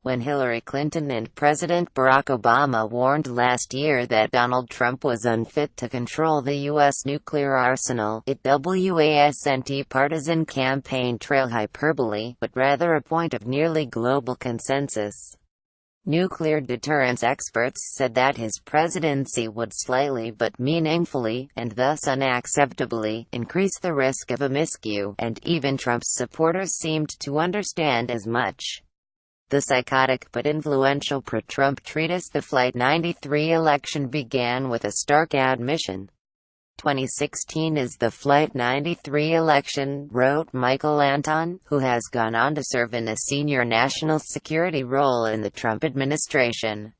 when Hillary Clinton and President Barack Obama warned last year that Donald Trump was unfit to control the U.S. nuclear arsenal. It wasn't partisan campaign trail hyperbole, but rather a point of nearly global consensus. Nuclear deterrence experts said that his presidency would slightly but meaningfully, and thus unacceptably, increase the risk of a miscue, and even Trump's supporters seemed to understand as much. The psychotic but influential pro-Trump treatise The Flight 93 Election began with a stark admission. 2016 is the Flight 93 election, wrote Michael Anton, who has gone on to serve in a senior national security role in the Trump administration.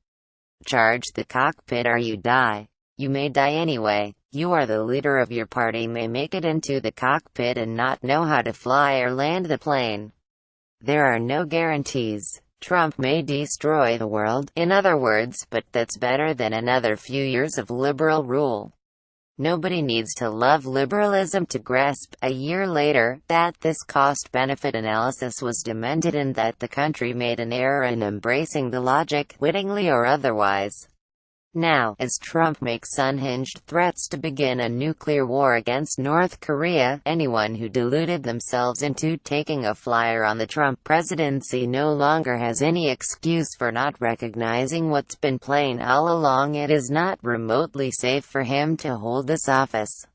Charge the cockpit or you die. You may die anyway. You are the leader of your party may make it into the cockpit and not know how to fly or land the plane. There are no guarantees. Trump may destroy the world, in other words, but that's better than another few years of liberal rule. Nobody needs to love liberalism to grasp, a year later, that this cost-benefit analysis was demented and that the country made an error in embracing the logic, wittingly or otherwise. Now, as Trump makes unhinged threats to begin a nuclear war against North Korea, anyone who deluded themselves into taking a flyer on the Trump presidency no longer has any excuse for not recognizing what's been plain all along: it is not remotely safe for him to hold this office.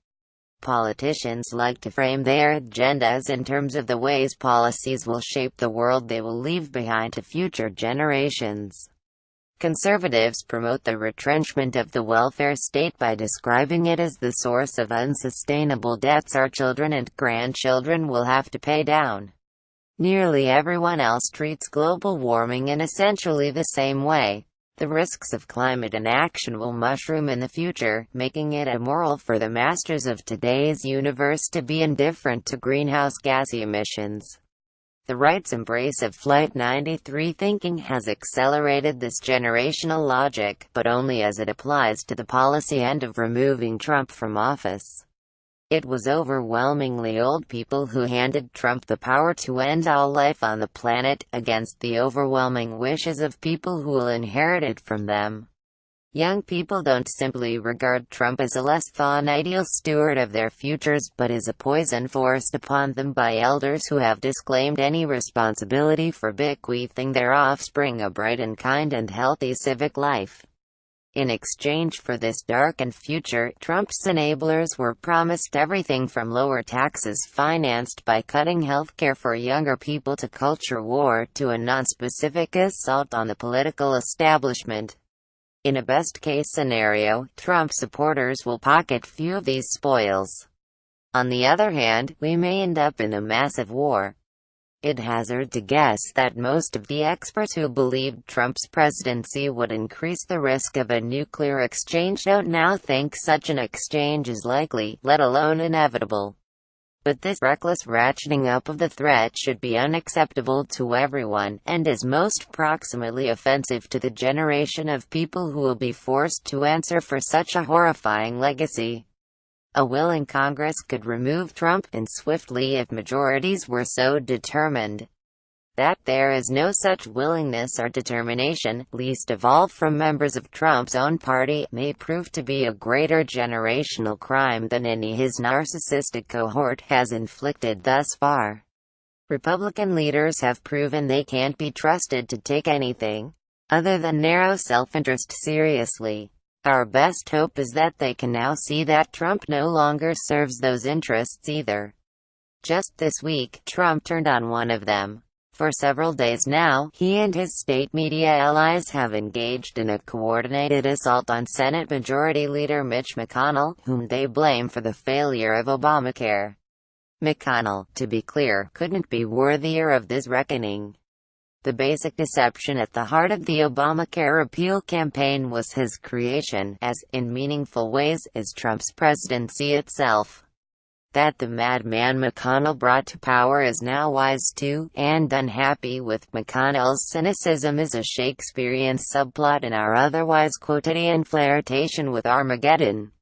Politicians like to frame their agendas in terms of the ways policies will shape the world they will leave behind to future generations. Conservatives promote the retrenchment of the welfare state by describing it as the source of unsustainable debts our children and grandchildren will have to pay down. Nearly everyone else treats global warming in essentially the same way. The risks of climate inaction will mushroom in the future, making it immoral for the masters of today's universe to be indifferent to greenhouse gas emissions. The right's embrace of Flight 93 thinking has accelerated this generational logic, but only as it applies to the policy end of removing Trump from office. It was overwhelmingly old people who handed Trump the power to end all life on the planet, against the overwhelming wishes of people who will inherit it from them. Young people don't simply regard Trump as a less than ideal steward of their futures, but as a poison forced upon them by elders who have disclaimed any responsibility for bequeathing their offspring a bright and kind and healthy civic life. In exchange for this darkened future, Trump's enablers were promised everything from lower taxes financed by cutting healthcare for younger people to culture war to a non-specific assault on the political establishment. In a best-case scenario, Trump supporters will pocket few of these spoils. On the other hand, we may end up in a massive war. I'd hazard to guess that most of the experts who believed Trump's presidency would increase the risk of a nuclear exchange don't now think such an exchange is likely, let alone inevitable. But this reckless ratcheting up of the threat should be unacceptable to everyone, and is most proximately offensive to the generation of people who will be forced to answer for such a horrifying legacy. A willing Congress could remove Trump, and swiftly if majorities were so determined. That there is no such willingness or determination, least of all from members of Trump's own party, may prove to be a greater generational crime than any his narcissistic cohort has inflicted thus far. Republican leaders have proven they can't be trusted to take anything other than narrow self-interest seriously. Our best hope is that they can now see that Trump no longer serves those interests either. Just this week, Trump turned on one of them. For several days now, he and his state media allies have engaged in a coordinated assault on Senate Majority Leader Mitch McConnell, whom they blame for the failure of Obamacare. McConnell, to be clear, couldn't be worthier of this reckoning. The basic deception at the heart of the Obamacare repeal campaign was his creation, as, in meaningful ways, is Trump's presidency itself. That the madman McConnell brought to power is now wise to, and unhappy with, McConnell's cynicism is a Shakespearean subplot in our otherwise quotidian flirtation with Armageddon.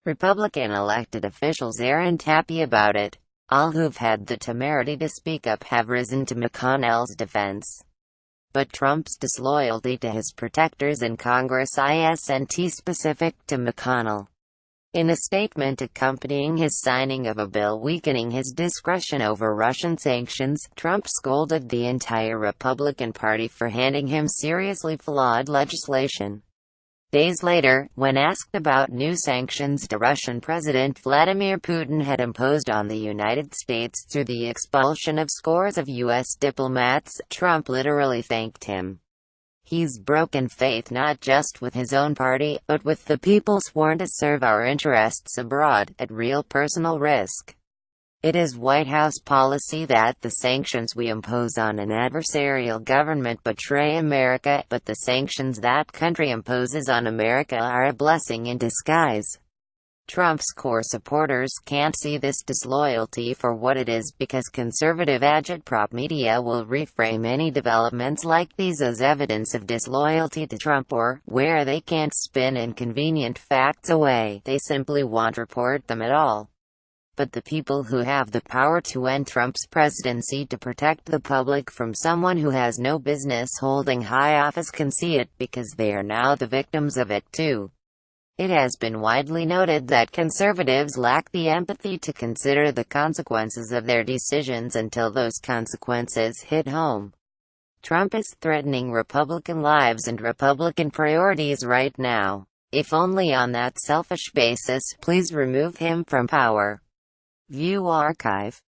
Republican elected officials aren't happy about it. All who've had the temerity to speak up have risen to McConnell's defense. but Trump's disloyalty to his protectors in Congress isn't specific to McConnell. In a statement accompanying his signing of a bill weakening his discretion over Russian sanctions, Trump scolded the entire Republican Party for handing him seriously flawed legislation. Days later, when asked about new sanctions Russian President Vladimir Putin had imposed on the United States through the expulsion of scores of U.S. diplomats, Trump literally thanked him. He's broken faith not just with his own party, but with the people sworn to serve our interests abroad, at real personal risk. It is White House policy that the sanctions we impose on an adversarial government betray America, but the sanctions that country imposes on America are a blessing in disguise. Trump's core supporters can't see this disloyalty for what it is because conservative agitprop media will reframe any developments like these as evidence of disloyalty to Trump, or, where they can't spin inconvenient facts away, they simply won't report them at all. But the people who have the power to end Trump's presidency to protect the public from someone who has no business holding high office can see it because they are now the victims of it too. It has been widely noted that conservatives lack the empathy to consider the consequences of their decisions until those consequences hit home. Trump is threatening Republican lives and Republican priorities right now. If only on that selfish basis, please remove him from power. View archive.